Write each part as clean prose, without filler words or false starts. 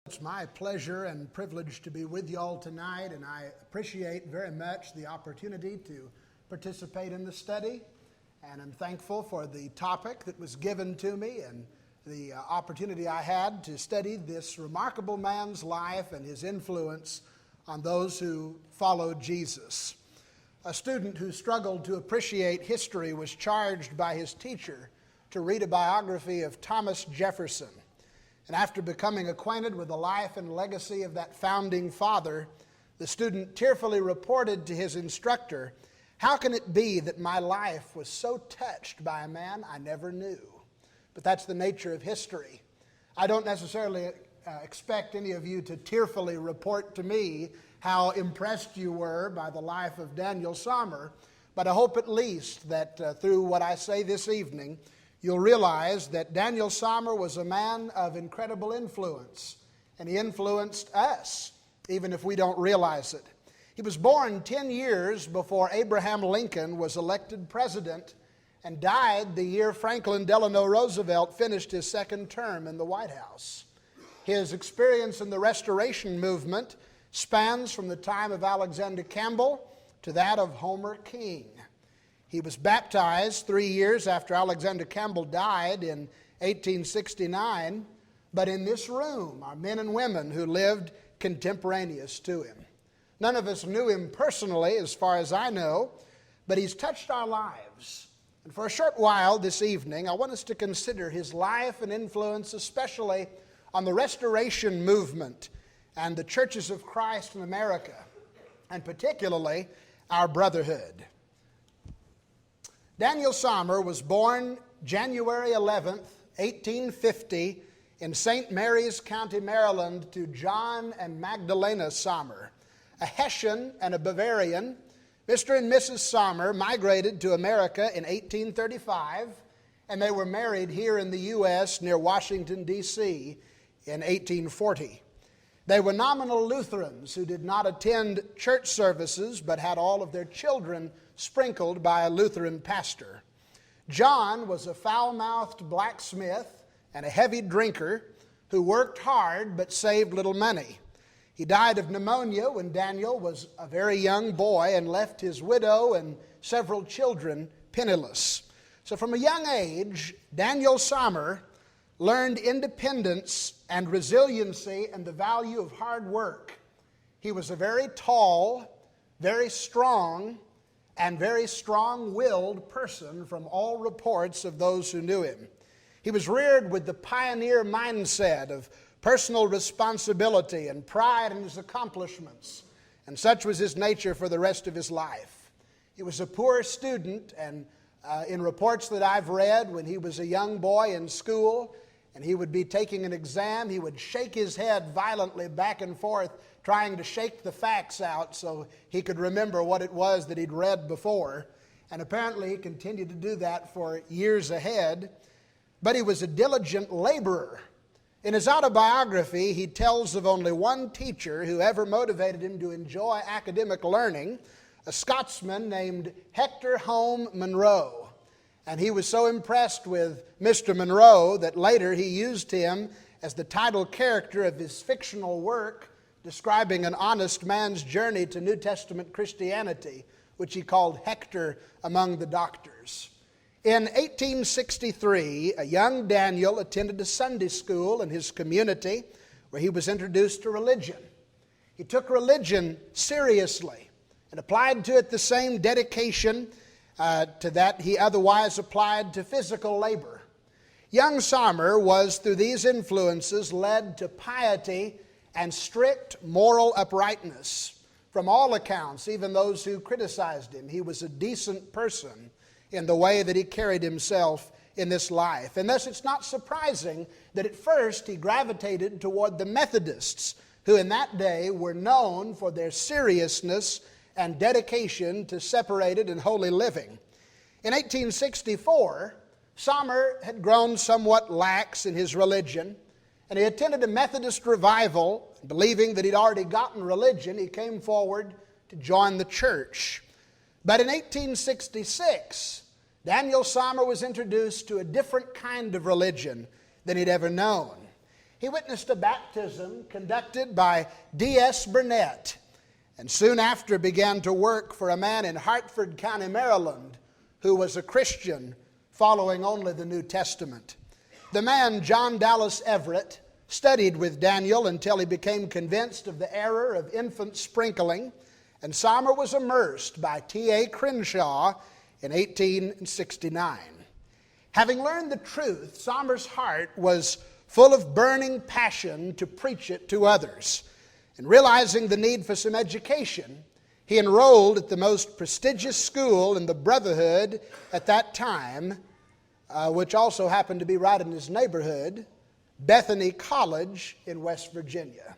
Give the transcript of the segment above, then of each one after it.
It's my pleasure and privilege to be with you all tonight, and I appreciate very much the opportunity to participate in the study, and I'm thankful for the topic that was given to me and the opportunity I had to study this remarkable man's life and his influence on those who followed Jesus. A student who struggled to appreciate history was charged by his teacher to read a biography of Thomas Jefferson. And after becoming acquainted with the life and legacy of that founding father, the student tearfully reported to his instructor, "How can it be that my life was so touched by a man I never knew?" But that's the nature of history. I don't necessarily expect any of you to tearfully report to me how impressed you were by the life of Daniel Sommer, but I hope at least that through what I say this evening, you'll realize that Daniel Sommer was a man of incredible influence, and he influenced us, even if we don't realize it. He was born 10 years before Abraham Lincoln was elected president and died the year Franklin Delano Roosevelt finished his second term in the White House. His experience in the Restoration movement spans from the time of Alexander Campbell to that of Homer King. He was baptized 3 years after Alexander Campbell died in 1869, but in this room are men and women who lived contemporaneous to him. None of us knew him personally, as far as I know, but he's touched our lives. And for a short while this evening, I want us to consider his life and influence, especially on the Restoration movement and the churches of Christ in America, and particularly our brotherhood. Daniel Sommer was born January 11th, 1850, in St. Mary's County, Maryland, to John and Magdalena Sommer. A Hessian and a Bavarian, Mr. and Mrs. Sommer migrated to America in 1835, and they were married here in the U.S. near Washington, D.C. in 1840. They were nominal Lutherans who did not attend church services but had all of their children sprinkled by a Lutheran pastor. John was a foul-mouthed blacksmith and a heavy drinker who worked hard but saved little money. He died of pneumonia when Daniel was a very young boy and left his widow and several children penniless. So from a young age, Daniel Sommer learned independence and resiliency and the value of hard work. He was a very tall, very strong, and very strong-willed person from all reports of those who knew him. He was reared with the pioneer mindset of personal responsibility and pride in his accomplishments, and such was his nature for the rest of his life. He was a poor student, and in reports that I've read, when he was a young boy in school and he would be taking an exam, he would shake his head violently back and forth, trying to shake the facts out so he could remember what it was that he'd read before. And apparently he continued to do that for years ahead. But he was a diligent laborer. In his autobiography, he tells of only one teacher who ever motivated him to enjoy academic learning, a Scotsman named Hector Home Monroe. And he was so impressed with Mr. Monroe that later he used him as the title character of his fictional work describing an honest man's journey to New Testament Christianity, which he called Hector Among the Doctors. In 1863, a young Daniel attended a Sunday school in his community where he was introduced to religion. He took religion seriously and applied to it the same dedication to that he otherwise applied to physical labor. Young Sommer was, through these influences, led to piety and strict moral uprightness. From all accounts, even those who criticized him, he was a decent person in the way that he carried himself in this life. And thus it's not surprising that at first he gravitated toward the Methodists, who in that day were known for their seriousness and dedication to separated and holy living. In 1864, Sommer had grown somewhat lax in his religion, and he attended a Methodist revival. Believing that he'd already gotten religion, he came forward to join the church. But in 1866, Daniel Sommer was introduced to a different kind of religion than he'd ever known. He witnessed a baptism conducted by D.S. Burnett, and soon after began to work for a man in Hartford County, Maryland, who was a Christian following only the New Testament. The man, John Dallas Everett, studied with Daniel until he became convinced of the error of infant sprinkling, and Sommer was immersed by T.A. Crenshaw in 1869. Having learned the truth, Sommer's heart was full of burning passion to preach it to others. And realizing the need for some education, he enrolled at the most prestigious school in the brotherhood at that time, which also happened to be right in his neighborhood, Bethany College in West Virginia.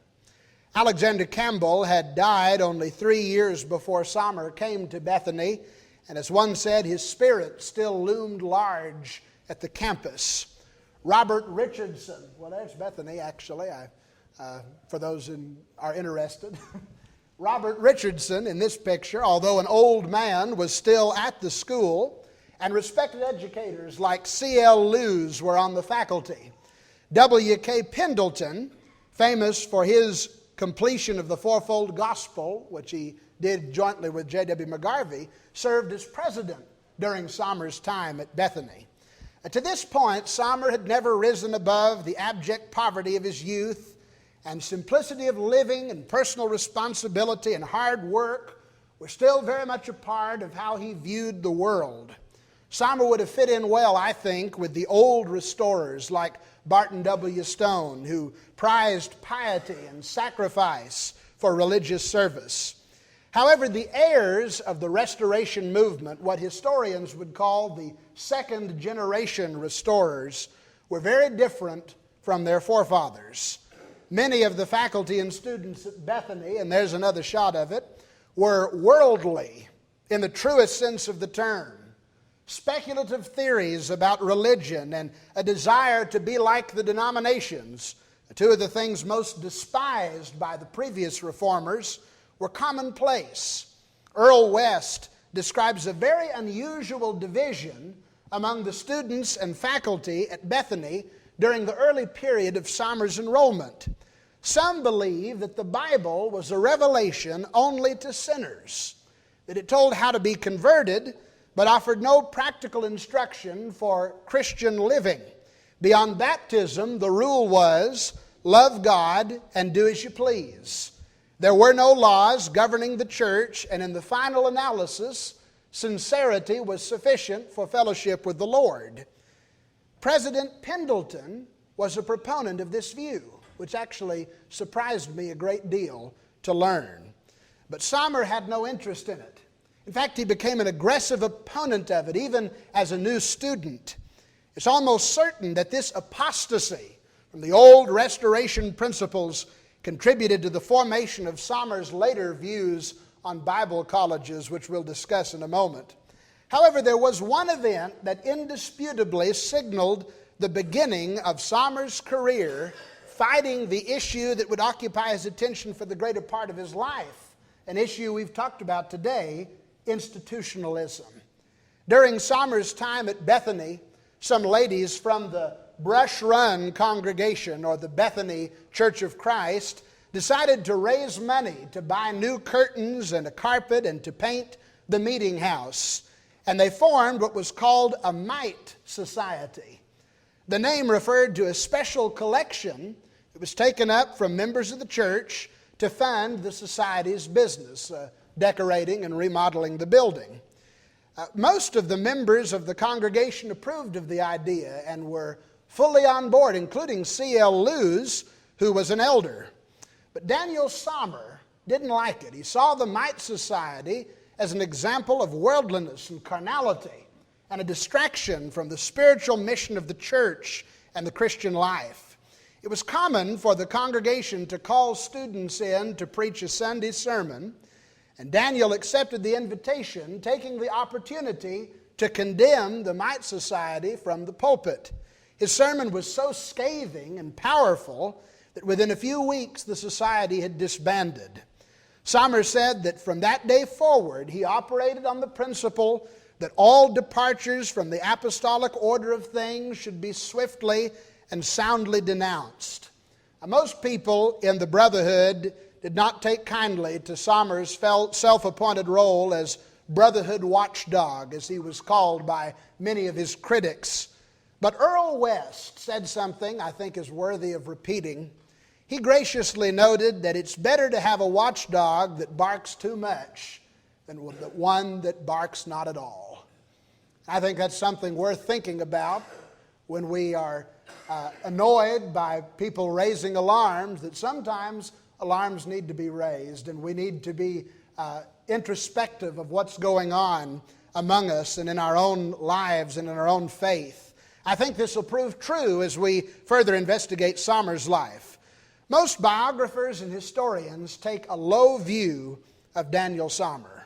Alexander Campbell had died only 3 years before Sommer came to Bethany, and as one said, his spirit still loomed large at the campus. Robert Richardson, well, there's Bethany actually, for those who are interested. Robert Richardson in this picture, although an old man, was still at the school, and respected educators like C.L. Lewes were on the faculty. W.K. Pendleton, famous for his completion of the fourfold gospel, which he did jointly with J.W. McGarvey, served as president during Sommer's time at Bethany. To this point, Sommer had never risen above the abject poverty of his youth, and simplicity of living and personal responsibility and hard work were still very much a part of how he viewed the world. Sommer would have fit in well, I think, with the old restorers like Barton W. Stone, who prized piety and sacrifice for religious service. However, the heirs of the Restoration movement, what historians would call the second generation restorers, were very different from their forefathers. Many of the faculty and students at Bethany, and there's another shot of it, were worldly in the truest sense of the term. Speculative theories about religion and a desire to be like the denominations, two of the things most despised by the previous reformers, were commonplace. Earl West describes a very unusual division among the students and faculty at Bethany during the early period of Sommer's enrollment. Some believe that the Bible was a revelation only to sinners, that it told how to be converted, but offered no practical instruction for Christian living. Beyond baptism, the rule was, love God and do as you please. There were no laws governing the church, and in the final analysis, sincerity was sufficient for fellowship with the Lord. President Pendleton was a proponent of this view, which actually surprised me a great deal to learn. But Sommer had no interest in it. In fact, he became an aggressive opponent of it, even as a new student. It's almost certain that this apostasy from the old Restoration principles contributed to the formation of Sommer's later views on Bible colleges, which we'll discuss in a moment. However, there was one event that indisputably signaled the beginning of Sommer's career fighting the issue that would occupy his attention for the greater part of his life, an issue we've talked about today, institutionalism. During Sommer's time at Bethany, some ladies from the Brush Run congregation, or the Bethany Church of Christ, decided to raise money to buy new curtains and a carpet and to paint the meeting house. And they formed what was called a mite society. The name referred to a special collection that was taken up from members of the church to fund the society's business, decorating and remodeling the building. Most of the members of the congregation approved of the idea and were fully on board, including C.L. Lewes, who was an elder. But Daniel Sommer didn't like it. He saw the Mite Society as an example of worldliness and carnality and a distraction from the spiritual mission of the church and the Christian life. It was common for the congregation to call students in to preach a Sunday sermon, and Daniel accepted the invitation, taking the opportunity to condemn the Mite Society from the pulpit. His sermon was so scathing and powerful that within a few weeks the society had disbanded. Sommer said that from that day forward he operated on the principle that all departures from the apostolic order of things should be swiftly and soundly denounced. Most people in the Brotherhood did not take kindly to Sommer's self-appointed role as Brotherhood watchdog, as he was called by many of his critics. But Earl West said something I think is worthy of repeating. He graciously noted that it's better to have a watchdog that barks too much than one that barks not at all. I think that's something worth thinking about when we are annoyed by people raising alarms, that sometimes alarms need to be raised and we need to be introspective of what's going on among us and in our own lives and in our own faith. I think this will prove true as we further investigate Sommer's life. Most biographers and historians take a low view of Daniel Sommer,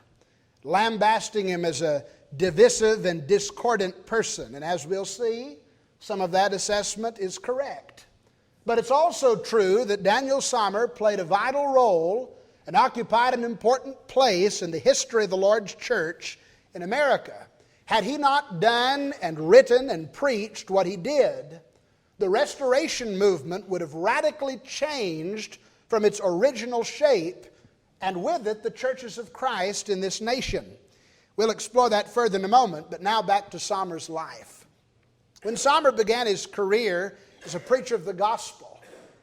lambasting him as a divisive and discordant person. And as we'll see, some of that assessment is correct. But it's also true that Daniel Sommer played a vital role and occupied an important place in the history of the Lord's church in America. Had he not done and written and preached what he did, the Restoration movement would have radically changed from its original shape, and with it the churches of Christ in this nation. We'll explore that further in a moment, but now back to Sommer's life. When Sommer began his career as a preacher of the gospel,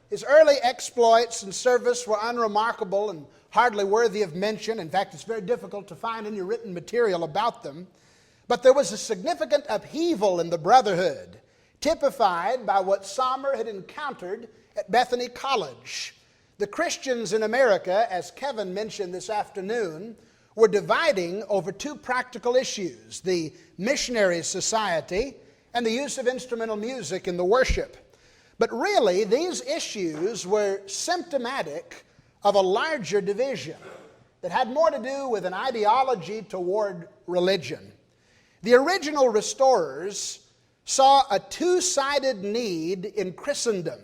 his early exploits and service were unremarkable and hardly worthy of mention. In fact, it's very difficult to find any written material about them. But there was a significant upheaval in the Brotherhood, typified by what Sommer had encountered at Bethany College. The Christians in America, as Kevin mentioned this afternoon, were dividing over two practical issues: the missionary society and the use of instrumental music in the worship. But really, these issues were symptomatic of a larger division that had more to do with an ideology toward religion. The original restorers saw a two-sided need in Christendom.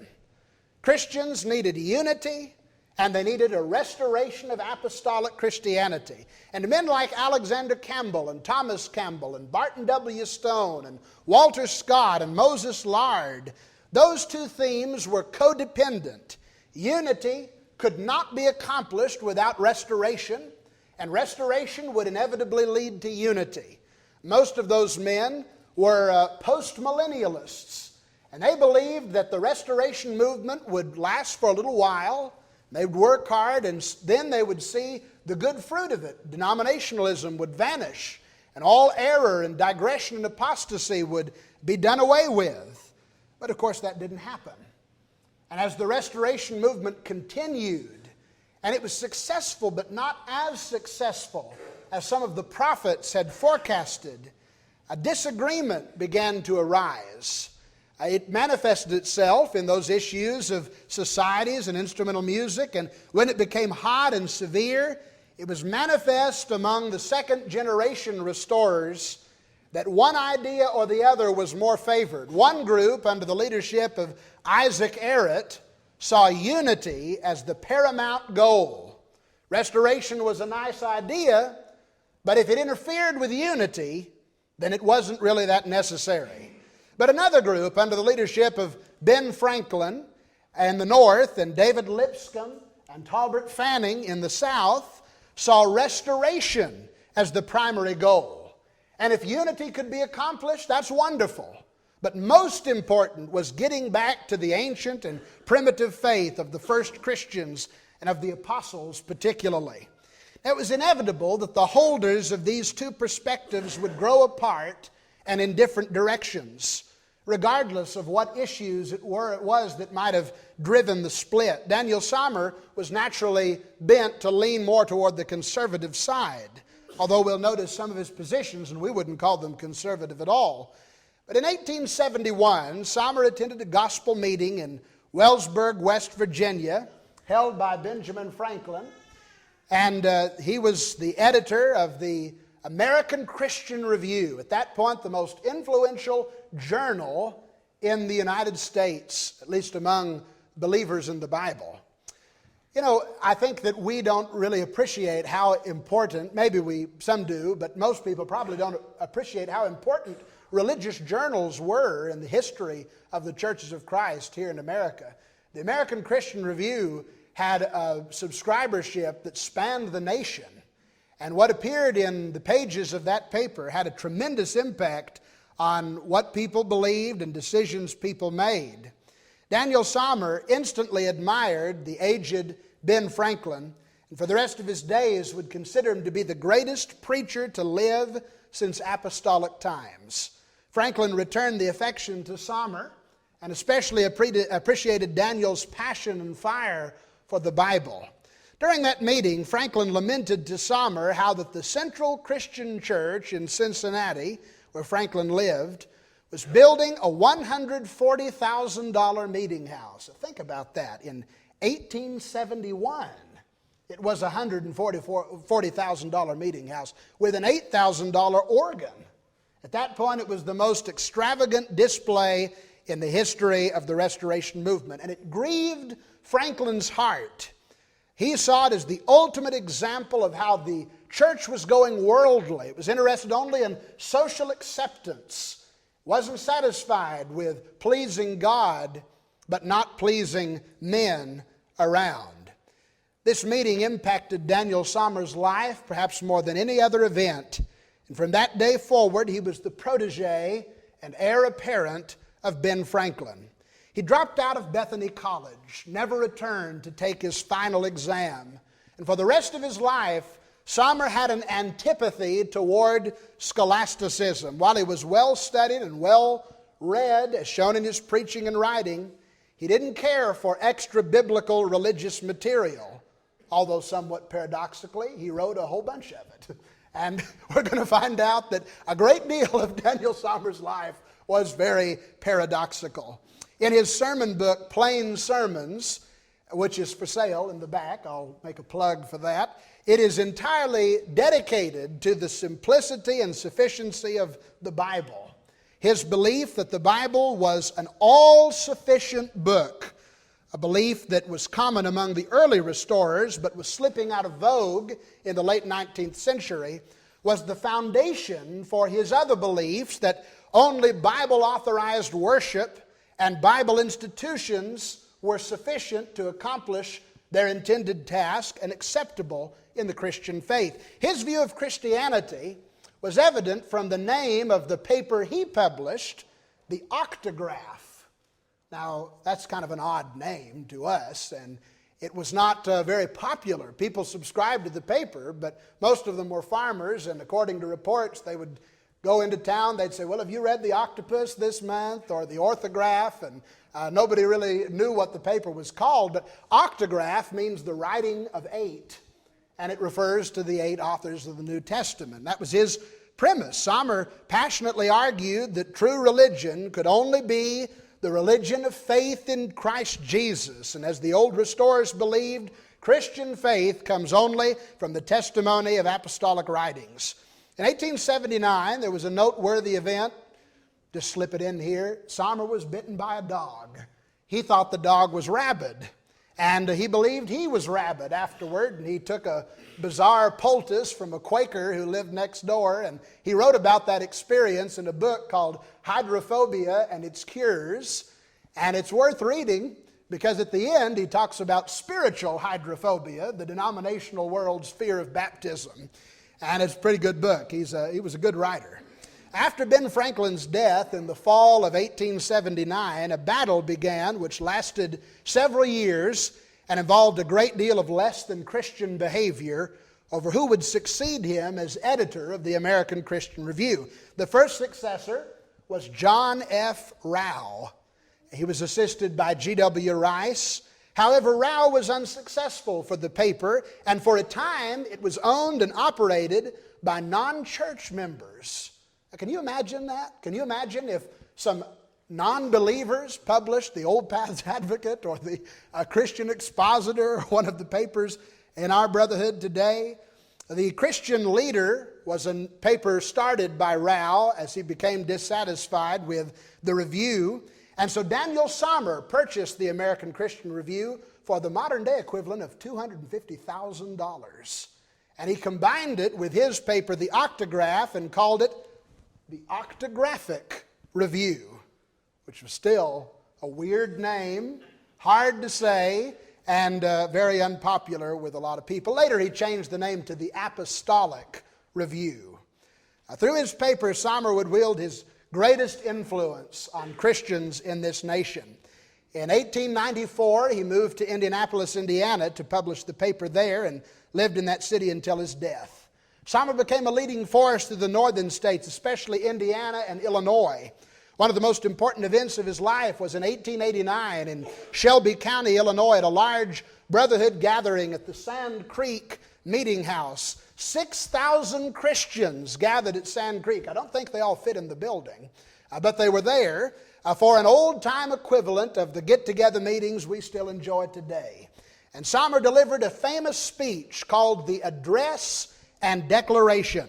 Christians needed unity, and they needed a restoration of apostolic Christianity. And men like Alexander Campbell and Thomas Campbell and Barton W. Stone and Walter Scott and Moses Lard, those two themes were codependent. Unity could not be accomplished without restoration, and restoration would inevitably lead to unity. Most of those men were post-millennialists, and they believed that the restoration movement would last for a little while. They would work hard, and then they would see the good fruit of it. Denominationalism would vanish, and all error and digression and apostasy would be done away with. But of course that didn't happen. And as the restoration movement continued, and it was successful but not as successful as some of the prophets had forecasted, a disagreement began to arise. It manifested itself in those issues of societies and instrumental music, and when it became hot and severe, it was manifest among the second generation restorers that one idea or the other was more favored. One group, under the leadership of Isaac Errett, saw unity as the paramount goal. Restoration was a nice idea, but if it interfered with unity, then it wasn't really that necessary. But another group, under the leadership of Ben Franklin in the north and David Lipscomb and Talbot Fanning in the south, saw restoration as the primary goal. And if unity could be accomplished, that's wonderful. But most important was getting back to the ancient and primitive faith of the first Christians and of the apostles particularly. It was inevitable that the holders of these two perspectives would grow apart and in different directions, regardless of what issues it was that might have driven the split. Daniel Sommer was naturally bent to lean more toward the conservative side, although we'll notice some of his positions, and we wouldn't call them conservative at all. But in 1871, Sommer attended a gospel meeting in Wellsburg, West Virginia, held by Benjamin Franklin, and he was the editor of the American Christian Review, at that point the most influential journal in the United States, at least among believers in the Bible. You know, I think that we don't really appreciate how important, maybe some do, but most people probably don't appreciate how important religious journals were in the history of the churches of Christ here in America. The American Christian Review had a subscribership that spanned the nation, and what appeared in the pages of that paper had a tremendous impact on what people believed and decisions people made. Daniel Sommer instantly admired the aged Ben Franklin, and for the rest of his days would consider him to be the greatest preacher to live since apostolic times. Franklin returned the affection to Sommer and especially appreciated Daniel's passion and fire for the Bible. During that meeting, Franklin lamented to Sommer how that the Central Christian Church in Cincinnati, where Franklin lived, was building a $140,000 meeting house. Think about that. In 1871, it was a $140,000 meeting house with an $8,000 organ. At that point, it was the most extravagant display in the history of the Restoration Movement, and it grieved Franklin's heart. He saw it as the ultimate example of how the church was going worldly. It was interested only in social acceptance. It wasn't satisfied with pleasing God, but not pleasing men around. This meeting impacted Daniel Sommer's life perhaps more than any other event. And from that day forward, he was the protege and heir apparent of Ben Franklin. He dropped out of Bethany College, never returned to take his final exam. And for the rest of his life, Sommer had an antipathy toward scholasticism. While he was well studied and well read, as shown in his preaching and writing, he didn't care for extra biblical religious material. Although somewhat paradoxically, he wrote a whole bunch of it. And we're going to find out that a great deal of Daniel Sommer's life was very paradoxical. In his sermon book, Plain Sermons, which is for sale in the back, I'll make a plug for that, it is entirely dedicated to the simplicity and sufficiency of the Bible. His belief that the Bible was an all-sufficient book, a belief that was common among the early restorers but was slipping out of vogue in the late 19th century, was the foundation for his other beliefs that only Bible-authorized worship and Bible institutions were sufficient to accomplish their intended task and acceptable in the Christian faith. His view of Christianity was evident from the name of the paper he published, the Octograph. Now, that's kind of an odd name to us, and it was not very popular. People subscribed to the paper, but most of them were farmers, and according to reports, they would go into town, they'd say, well, have you read the Octopus this month, or the Orthograph? And nobody really knew what the paper was called, but Octograph means the writing of 8, and it refers to the 8 authors of the New Testament. That was his premise. Sommer passionately argued that true religion could only be the religion of faith in Christ Jesus. And as the old restorers believed, Christian faith comes only from the testimony of apostolic writings. In 1879, there was a noteworthy event. Just slip it in here. Sommer was bitten by a dog. He thought the dog was rabid, and he believed he was rabid afterward, and he took a bizarre poultice from a Quaker who lived next door, and he wrote about that experience in a book called Hydrophobia and Its Cures. And it's worth reading because at the end he talks about spiritual hydrophobia, the denominational world's fear of baptism. And it's a pretty good book. He was a good writer. After Ben Franklin's death in the fall of 1879, a battle began which lasted several years and involved a great deal of less than Christian behavior over who would succeed him as editor of the American Christian Review. The first successor was John F. Rao. He was assisted by G.W. Rice. However, Rao was unsuccessful for the paper, and for a time it was owned and operated by non-church members. Now, can you imagine that? Can you imagine if some non-believers published the Old Paths Advocate or the Christian Expositor, or one of the papers in our brotherhood today? The Christian Leader was a paper started by Rao as he became dissatisfied with the review. And so Daniel Sommer purchased the American Christian Review for the modern day equivalent of $250,000. And he combined it with his paper, the Octograph, and called it the Octographic Review, which was still a weird name hard to say and very unpopular with a lot of people. Later he changed the name to the Apostolic Review. Through his paper, Sommer would wield his greatest influence on Christians in this nation. In 1894, he moved to Indianapolis, Indiana to publish the paper there and lived in that city until his death. Sommer became a leading force through the northern states, especially Indiana and Illinois. One of the most important events of his life was in 1889 in Shelby County, Illinois, at a large brotherhood gathering at the Sand Creek Meeting House. 6,000 Christians gathered at Sand Creek. I don't think they all fit in the building, but they were there for an old-time equivalent of the get-together meetings we still enjoy today. And Sommer delivered a famous speech called the Address and Declaration.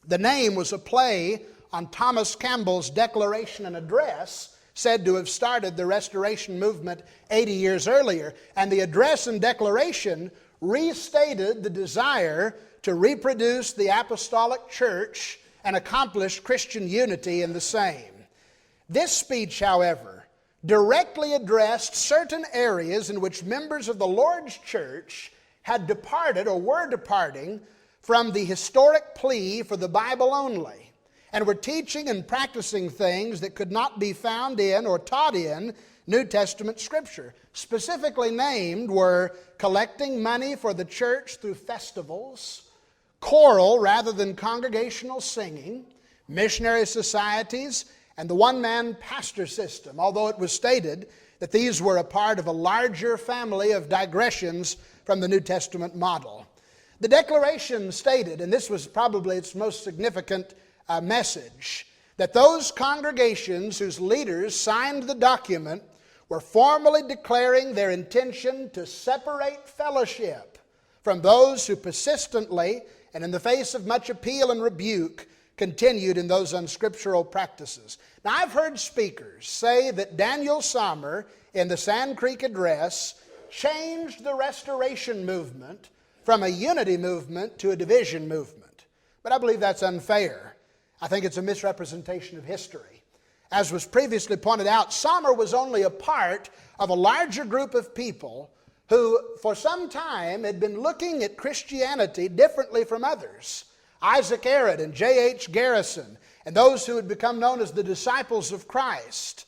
The name was a play on Thomas Campbell's Declaration and Address, said to have started the Restoration movement 80 years earlier. And the Address and Declaration restated the desire to reproduce the apostolic church and accomplish Christian unity in the same. This speech, however, directly addressed certain areas in which members of the Lord's church had departed or were departing from the historic plea for the Bible only, and were teaching and practicing things that could not be found in or taught in New Testament Scripture. Specifically named were collecting money for the church through festivals, choral rather than congregational singing, missionary societies, and the one-man pastor system, although it was stated that these were a part of a larger family of digressions from the New Testament model. The Declaration stated, and this was probably its most significant message, that those congregations whose leaders signed the document were formally declaring their intention to separate fellowship from those who persistently and in the face of much appeal and rebuke continued in those unscriptural practices. Now, I've heard speakers say that Daniel Sommer in the Sand Creek Address changed the Restoration movement from a unity movement to a division movement. But I believe that's unfair. I think it's a misrepresentation of history. As was previously pointed out, Sommer was only a part of a larger group of people who for some time had been looking at Christianity differently from others. Isaac Arrett and J.H. Garrison and those who had become known as the disciples of Christ,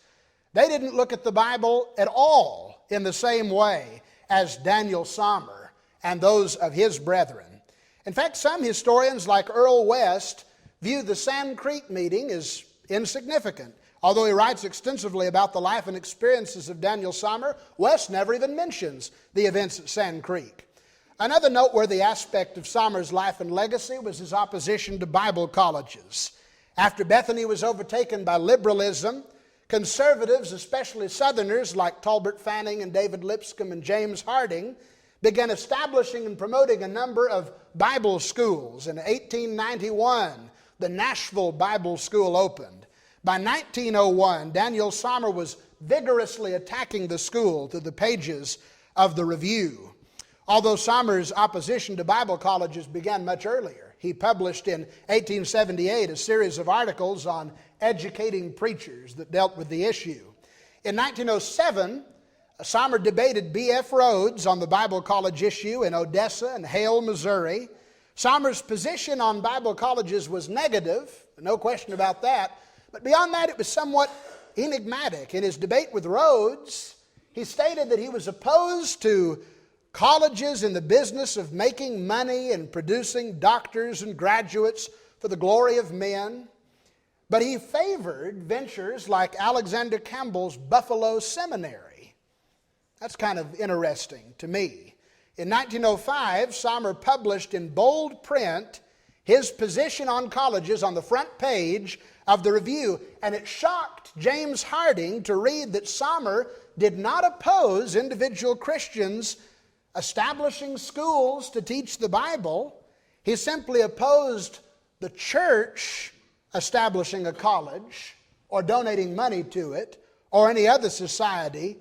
they didn't look at the Bible at all in the same way as Daniel Sommer and those of his brethren. In fact, some historians like Earl West view the Sand Creek meeting as insignificant. Although he writes extensively about the life and experiences of Daniel Sommer, West never even mentions the events at Sand Creek. Another noteworthy aspect of Sommer's life and legacy was his opposition to Bible colleges. After Bethany was overtaken by liberalism, conservatives, especially Southerners like Talbert Fanning and David Lipscomb and James Harding, began establishing and promoting a number of Bible schools. In 1891, the Nashville Bible School opened. By 1901, Daniel Sommer was vigorously attacking the school through the pages of the Review. Although Sommer's opposition to Bible colleges began much earlier, he published in 1878 a series of articles on educating preachers that dealt with the issue. In 1907, Sommer debated B.F. Rhodes on the Bible college issue in Odessa and Hale, Missouri. Sommer's position on Bible colleges was negative, no question about that. But beyond that, it was somewhat enigmatic. In his debate with Rhodes, he stated that he was opposed to colleges in the business of making money and producing doctors and graduates for the glory of men. But he favored ventures like Alexander Campbell's Buffalo Seminary. That's kind of interesting to me. In 1905, Sommer published in bold print his position on colleges on the front page of the Review, and it shocked James Harding to read that Sommer did not oppose individual Christians establishing schools to teach the Bible. He simply opposed the church establishing a college or donating money to it or any other society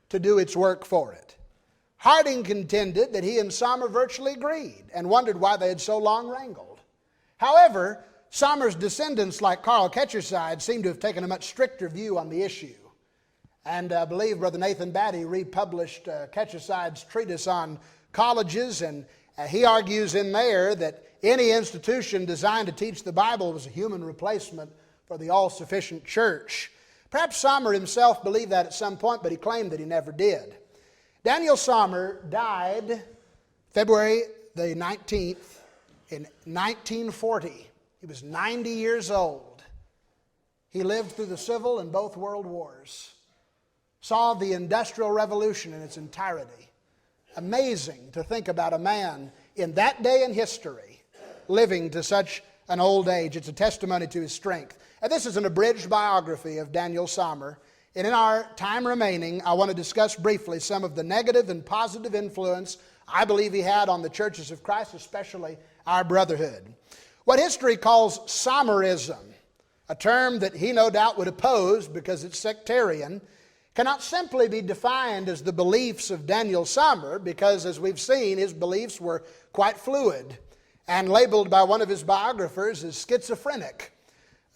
to do its work for it. Harding contended that he and Sommer virtually agreed and wondered why they had so long wrangled. However, Sommer's descendants like Carl Ketcherside seem to have taken a much stricter view on the issue. And I believe Brother Nathan Batty republished Ketcheside's treatise on colleges, and he argues in there that any institution designed to teach the Bible was a human replacement for the all-sufficient church. Perhaps Sommer himself believed that at some point, but he claimed that he never did. Daniel Sommer died February the 19th in 1940. He was 90 years old. He lived through the Civil and both World Wars. Saw the Industrial Revolution in its entirety. Amazing to think about a man in that day in history living to such an old age. It's a testimony to his strength. And this is an abridged biography of Daniel Sommer. And in our time remaining, I want to discuss briefly some of the negative and positive influence I believe he had on the churches of Christ, especially our brotherhood. What history calls Sommerism, a term that he no doubt would oppose because it's sectarian, cannot simply be defined as the beliefs of Daniel Sommer, because as we've seen, his beliefs were quite fluid and labeled by one of his biographers as schizophrenic.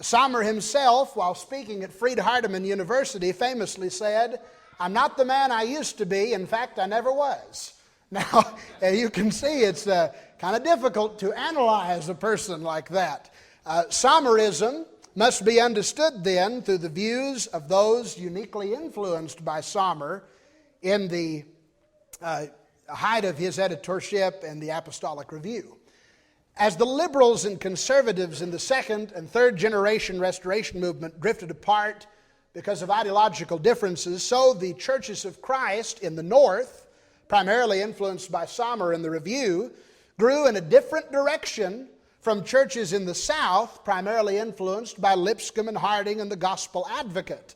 Sommer himself, while speaking at Freed-Hardeman University, famously said, "I'm not the man I used to be. In fact, I never was." Now, you can see it's kind of difficult to analyze a person like that. Sommerism must be understood then through the views of those uniquely influenced by Sommer in the height of his editorship in the Apostolic Review. As the liberals and conservatives in the second and third generation Restoration movement drifted apart because of ideological differences, so the churches of Christ in the North, primarily influenced by Sommer and the Review, grew in a different direction from churches in the South, primarily influenced by Lipscomb and Harding and the Gospel Advocate.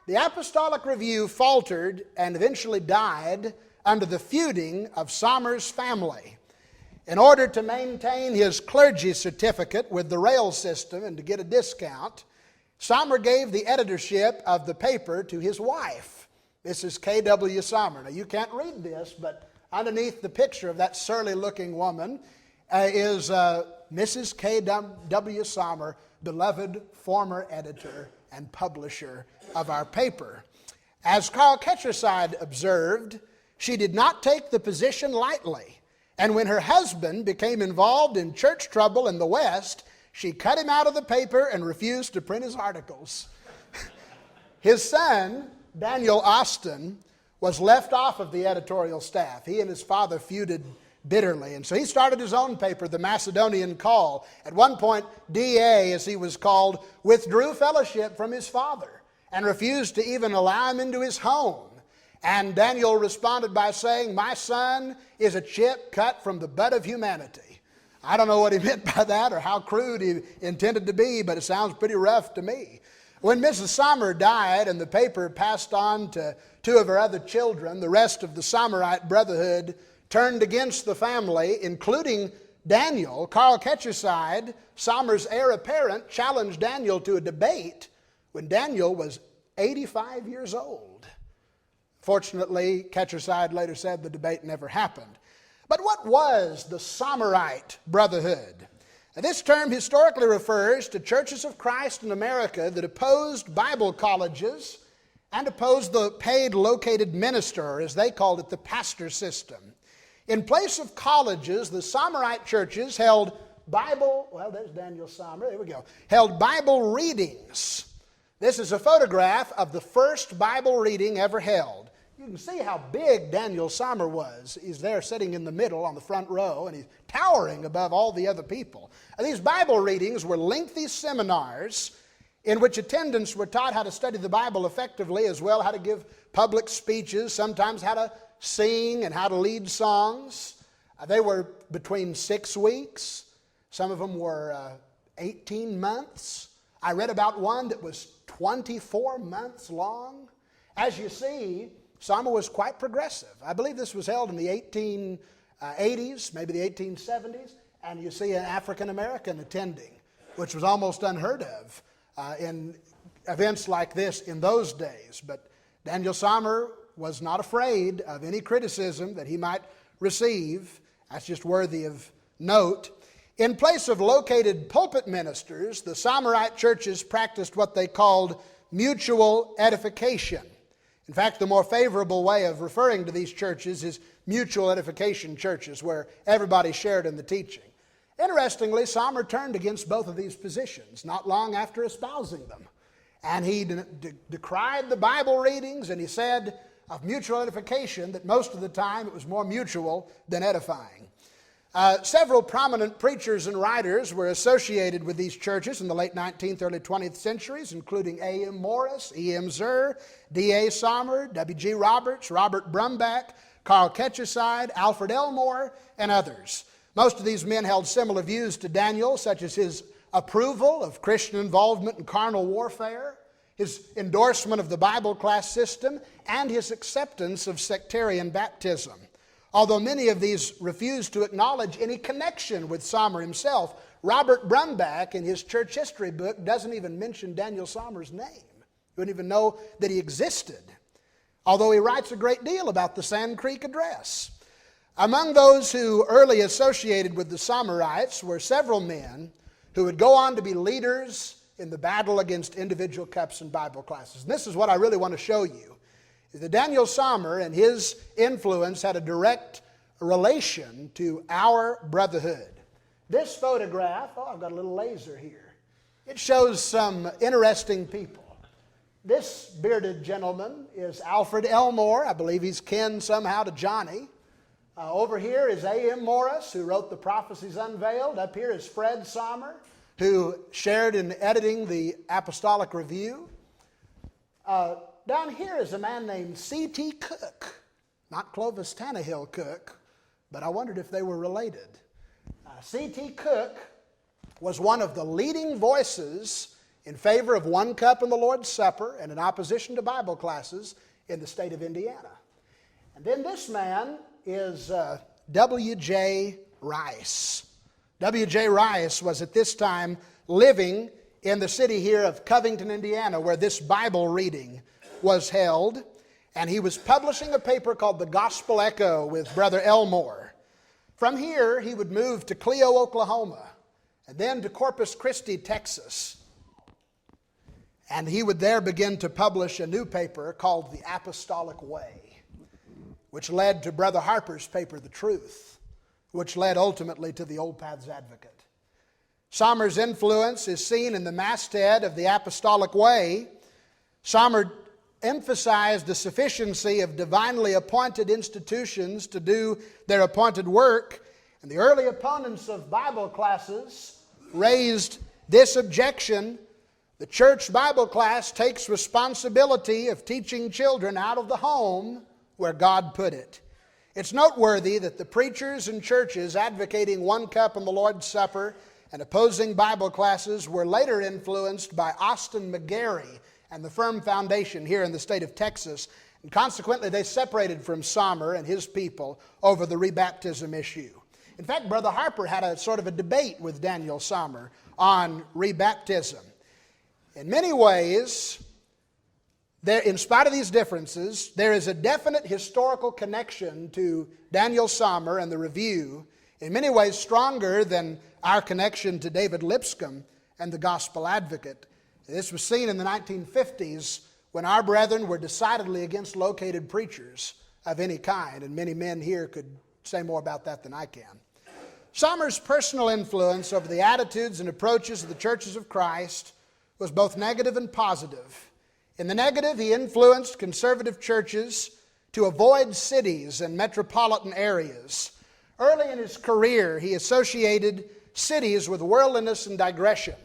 The Apostolic Review faltered and eventually died under the feuding of Sommer's family. In order to maintain his clergy certificate with the rail system and to get a discount, Sommer gave the editorship of the paper to his wife, Mrs. K.W. Sommer. Now, you can't read this, but underneath the picture of that surly-looking woman is Mrs. K.W. Sommer, beloved former editor and publisher of our paper. As Carl Ketcherside observed, she did not take the position lightly. And when her husband became involved in church trouble in the West, she cut him out of the paper and refused to print his articles. His son, Daniel Austin, was left off of the editorial staff. He and his father feuded bitterly, and so he started his own paper, the Macedonian Call. At one point, D.A., as he was called, withdrew fellowship from his father and refused to even allow him into his home. And Daniel responded by saying, "My son is a chip cut from the bud of humanity." I don't know what he meant by that or how crude he intended to be, but it sounds pretty rough to me. When Mrs. Sommer died and the paper passed on to two of her other children, the rest of the Sommerite brotherhood turned against the family, including Daniel. Carl Ketcherside, Sommer's heir apparent, challenged Daniel to a debate when Daniel was 85 years old. Fortunately, Ketcherside later said the debate never happened. But what was the Sommerite brotherhood? Now, this term historically refers to churches of Christ in America that opposed Bible colleges and opposed the paid located minister, or as they called it, the pastor system. In place of colleges, the Sommerite churches held there's Daniel Sommer, there we go, held Bible readings. This is a photograph of the first Bible reading ever held. You can see how big Daniel Sommer was. He's there sitting in the middle on the front row, and he's towering above all the other people. And these Bible readings were lengthy seminars in which attendants were taught how to study the Bible effectively, as well how to give public speeches, sometimes how to sing and how to lead songs. They were between 6 weeks. Some of them were 18 months. I read about one that was 24 months long. As you see, Sommer was quite progressive. I believe this was held in the 1880s, maybe the 1870s, and you see an African American attending, which was almost unheard of in events like this in those days. But Daniel Sommer was not afraid of any criticism that he might receive. That's just worthy of note. In place of located pulpit ministers, the Sommerite churches practiced what they called mutual edification. In fact, the more favorable way of referring to these churches is mutual edification churches, where everybody shared in the teaching. Interestingly, Sommer turned against both of these positions not long after espousing them. And he decried the Bible readings, and he said of mutual edification that most of the time it was more mutual than edifying. Several prominent preachers and writers were associated with these churches in the late 19th, early 20th centuries, including A.M. Morris, E.M. Zur, D.A. Sommer, W.G. Roberts, Robert Brumback, Carl Ketcherside, Alfred Elmore, and others. Most of these men held similar views to Daniel, such as his approval of Christian involvement in carnal warfare, his endorsement of the Bible class system, and his acceptance of sectarian baptism. Although many of these refused to acknowledge any connection with Sommer himself, Robert Brumback in his church history book doesn't even mention Daniel Sommer's name. You wouldn't even know that he existed, although he writes a great deal about the Sand Creek Address. Among those who early associated with the Sommerites were several men who would go on to be leaders in the battle against individual cups and Bible classes. And this is what I really want to show you, is that Daniel Sommer and his influence had a direct relation to our brotherhood. This photograph, I've got a little laser here. It shows some interesting people. This bearded gentleman is Alfred Elmore. I believe he's kin somehow to Johnny. Over here is A.M. Morris, who wrote The Prophecies Unveiled. Up here is Fred Sommer, who shared in editing the Apostolic Review. Down here is a man named C.T. Cook, not Clovis Tannehill Cook, but I wondered if they were related. C.T. Cook was one of the leading voices in favor of one cup in the Lord's Supper and in opposition to Bible classes in the state of Indiana. And then this man is W.J. Rice. W.J. Rice was at this time living in the city here of Covington, Indiana, where this Bible reading was held, and he was publishing a paper called The Gospel Echo with Brother Elmore. From here, he would move to Clio, Oklahoma, and then to Corpus Christi, Texas. And he would there begin to publish a new paper called The Apostolic Way, which led to Brother Harper's paper, The Truth, which led ultimately to the Old Paths Advocate. Sommer's influence is seen in the masthead of the Apostolic Way. Sommer emphasized the sufficiency of divinely appointed institutions to do their appointed work, and the early opponents of Bible classes raised this objection: the church Bible class takes responsibility of teaching children out of the home where God put it. It's noteworthy that the preachers and churches advocating one cup in the Lord's Supper and opposing Bible classes were later influenced by Austin McGarry and the Firm Foundation here in the state of Texas, and consequently they separated from Sommer and his people over the rebaptism issue. In fact, Brother Harper had a sort of a debate with Daniel Sommer on rebaptism. In many ways, in spite of these differences, there is a definite historical connection to Daniel Sommer and the Review, in many ways stronger than our connection to David Lipscomb and the Gospel Advocate. This was seen in the 1950s when our brethren were decidedly against located preachers of any kind, and many men here could say more about that than I can. Sommer's personal influence over the attitudes and approaches of the churches of Christ was both negative and positive. In the negative, he influenced conservative churches to avoid cities and metropolitan areas. Early in his career, he associated cities with worldliness and digression.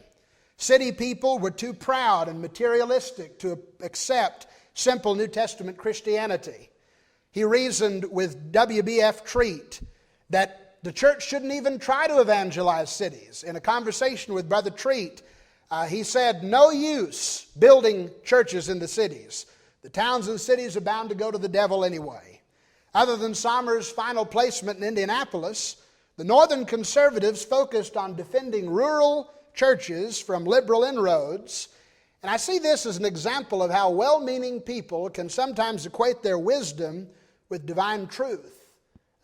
City people were too proud and materialistic to accept simple New Testament Christianity. He reasoned with W.B.F. Treat that the church shouldn't even try to evangelize cities. In a conversation with Brother Treat, he said, no use building churches in the cities. The towns and cities are bound to go to the devil anyway. Other than Sommer's final placement in Indianapolis, the northern conservatives focused on defending rural churches from liberal inroads. And I see this as an example of how well-meaning people can sometimes equate their wisdom with divine truth.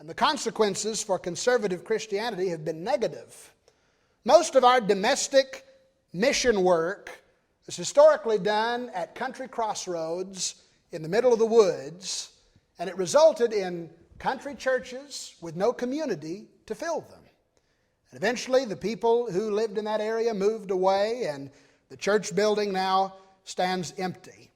And the consequences for conservative Christianity have been negative. Most of our domestic mission work is historically done at country crossroads in the middle of the woods, and it resulted in country churches with no community to fill them. And eventually the people who lived in that area moved away, and the church building now stands empty.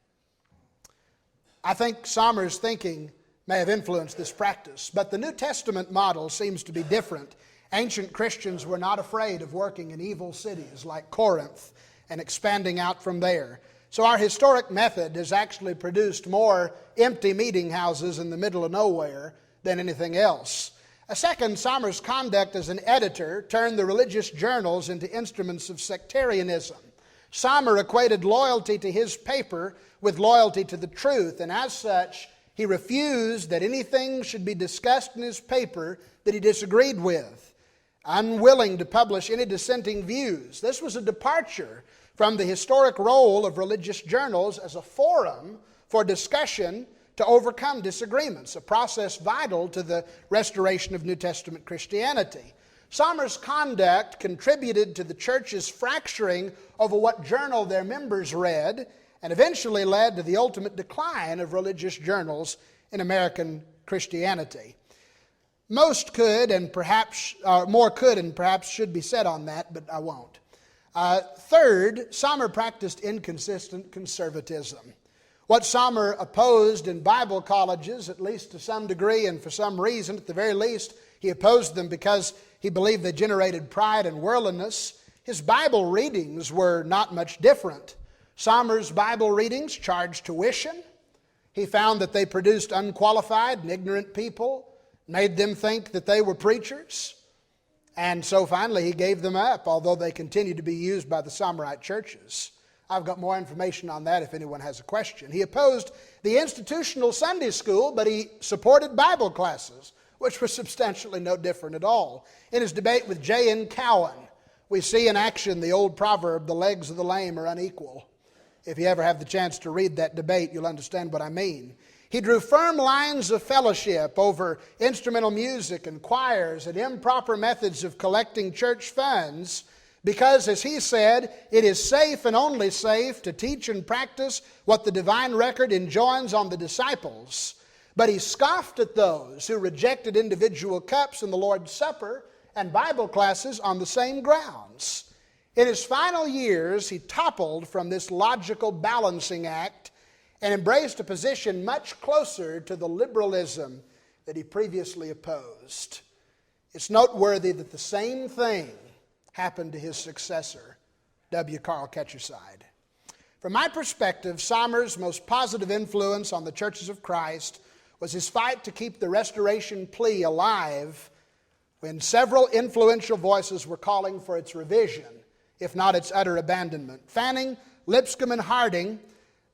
I think Sommer's thinking may have influenced this practice, but the New Testament model seems to be different. Ancient Christians were not afraid of working in evil cities like Corinth and expanding out from there. So our historic method has actually produced more empty meeting houses in the middle of nowhere than anything else. A second, Sommer's conduct as an editor turned the religious journals into instruments of sectarianism. Sommer equated loyalty to his paper with loyalty to the truth, and as such, he refused that anything should be discussed in his paper that he disagreed with, unwilling to publish any dissenting views. This was a departure from the historic role of religious journals as a forum for discussion to overcome disagreements, a process vital to the restoration of New Testament Christianity. Sommer's conduct contributed to the church's fracturing over what journal their members read, and eventually led to the ultimate decline of religious journals in American Christianity. More could and perhaps should be said on that, but I won't. Third, Sommer practiced inconsistent conservatism. What Sommer opposed in Bible colleges, at least to some degree and for some reason, at the very least, he opposed them because he believed they generated pride and worldliness. His Bible readings were not much different. Sommer's Bible readings charged tuition. He found that they produced unqualified and ignorant people, made them think that they were preachers. And so finally he gave them up, although they continued to be used by the Sommerite churches. I've got more information on that if anyone has a question. He opposed the institutional Sunday school, but he supported Bible classes, which were substantially no different at all. In his debate with J.N. Cowan, we see in action the old proverb, the legs of the lame are unequal. If you ever have the chance to read that debate, you'll understand what I mean. He drew firm lines of fellowship over instrumental music and choirs and improper methods of collecting church funds because, as he said, it is safe and only safe to teach and practice what the divine record enjoins on the disciples. But he scoffed at those who rejected individual cups in the Lord's Supper and Bible classes on the same grounds. In his final years, he toppled from this logical balancing act and embraced a position much closer to the liberalism that he previously opposed. It's noteworthy that the same thing happened to his successor, W. Carl Ketcherside. From my perspective, Sommer's most positive influence on the churches of Christ was his fight to keep the restoration plea alive when several influential voices were calling for its revision, if not its utter abandonment. Fanning, Lipscomb, and Harding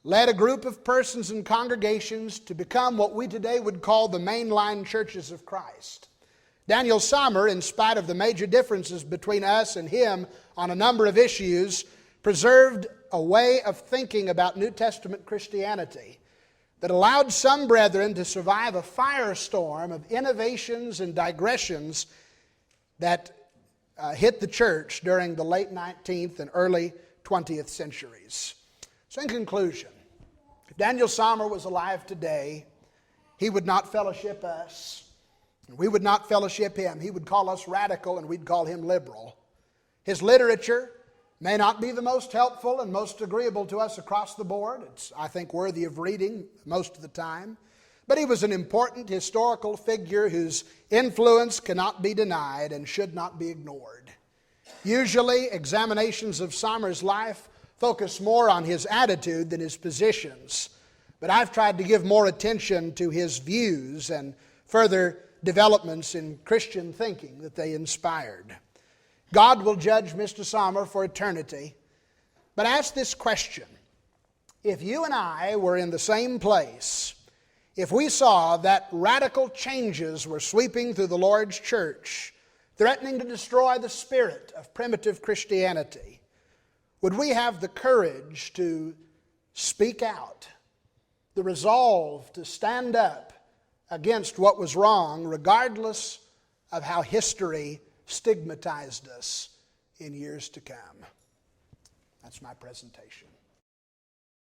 led a group of persons and congregations to become what we today would call the mainline churches of Christ. Daniel Sommer, in spite of the major differences between us and him on a number of issues, preserved a way of thinking about New Testament Christianity that allowed some brethren to survive a firestorm of innovations and digressions that hit the church during the late 19th and early 20th centuries. So in conclusion, if Daniel Sommer was alive today, he would not fellowship us, and we would not fellowship him. He would call us radical, and we'd call him liberal. His literature may not be the most helpful and most agreeable to us across the board. It's, I think, worthy of reading most of the time. But he was an important historical figure whose influence cannot be denied and should not be ignored. Usually, examinations of Sommer's life focus more on his attitude than his positions. But I've tried to give more attention to his views and further developments in Christian thinking that they inspired. God will judge Mr. Sommer for eternity. But ask this question: if you and I were in the same place, if we saw that radical changes were sweeping through the Lord's church, threatening to destroy the spirit of primitive Christianity, would we have the courage to speak out, the resolve to stand up against what was wrong, regardless of how history stigmatized us in years to come? That's my presentation.